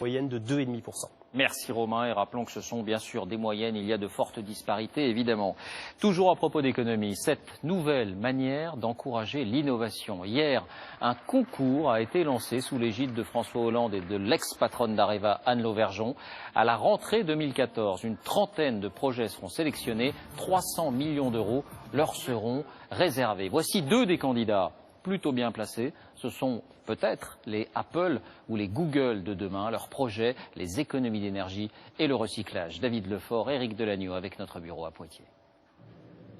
Moyenne de 2,5%. Merci Romain, et rappelons que ce sont bien sûr des moyennes, il y a de fortes disparités évidemment. Toujours à propos d'économie, cette nouvelle manière d'encourager l'innovation. Hier, un concours a été lancé sous l'égide de François Hollande et de l'ex-patronne d'Areva, Anne Lauvergeon. À la rentrée 2014, une trentaine de projets seront sélectionnés, 300 millions d'euros leur seront réservés. Voici deux des candidats plutôt bien placés. Ce sont peut-être les Apple ou les Google de demain. Leurs projets, les économies d'énergie et le recyclage. David Lefort, Éric Delagneau avec notre bureau à Poitiers.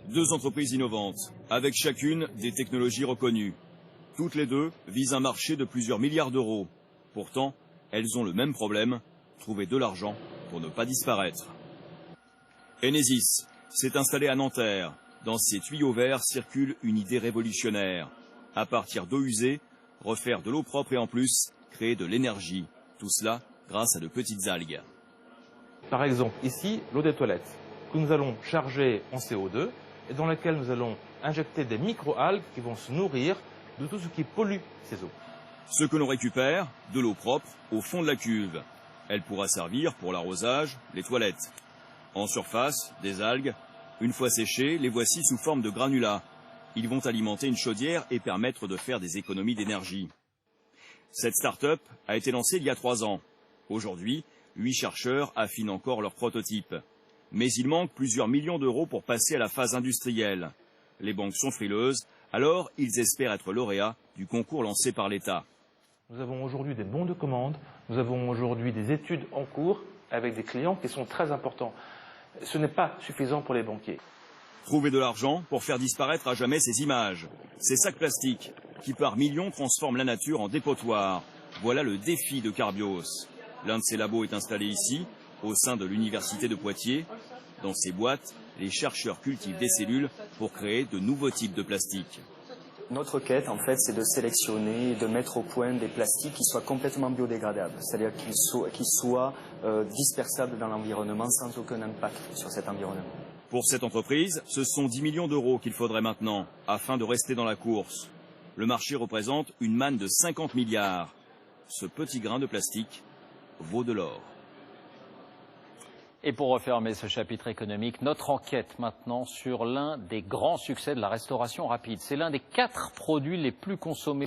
Deux entreprises innovantes, avec chacune des technologies reconnues. Toutes les deux visent un marché de plusieurs milliards d'euros. Pourtant, elles ont le même problème, trouver de l'argent pour ne pas disparaître. Enesis s'est installé à Nanterre. Dans ses tuyaux verts circule une idée révolutionnaire. À partir d'eau usée, refaire de l'eau propre et en plus, créer de l'énergie. Tout cela grâce à de petites algues. Par exemple, ici, l'eau des toilettes, que nous allons charger en CO2 et dans laquelle nous allons injecter des micro-algues qui vont se nourrir de tout ce qui pollue ces eaux. Ce que l'on récupère, de l'eau propre, au fond de la cuve. Elle pourra servir pour l'arrosage, les toilettes. En surface, des algues. Une fois séchées, les voici sous forme de granulats. Ils vont alimenter une chaudière et permettre de faire des économies d'énergie. Cette start-up a été lancée il y a 3 ans. Aujourd'hui, 8 chercheurs affinent encore leur prototype. Mais il manque plusieurs millions d'euros pour passer à la phase industrielle. Les banques sont frileuses, alors ils espèrent être lauréats du concours lancé par l'État. Nous avons aujourd'hui des bons de commande, nous avons aujourd'hui des études en cours avec des clients qui sont très importants. Ce n'est pas suffisant pour les banquiers. Trouver de l'argent pour faire disparaître à jamais ces images. Ces sacs plastiques qui par millions transforment la nature en dépotoir. Voilà le défi de Carbios. L'un de ces labos est installé ici, au sein de l'université de Poitiers. Dans ces boîtes, les chercheurs cultivent des cellules pour créer de nouveaux types de plastique. Notre quête, en fait, c'est de sélectionner et de mettre au point des plastiques qui soient complètement biodégradables, c'est-à-dire qu'ils soient dispersables dans l'environnement sans aucun impact sur cet environnement. Pour cette entreprise, ce sont 10 millions d'euros qu'il faudrait maintenant, afin de rester dans la course. Le marché représente une manne de 50 milliards. Ce petit grain de plastique vaut de l'or. Et pour refermer ce chapitre économique, notre enquête maintenant sur l'un des grands succès de la restauration rapide. C'est l'un des 4 produits les plus consommés.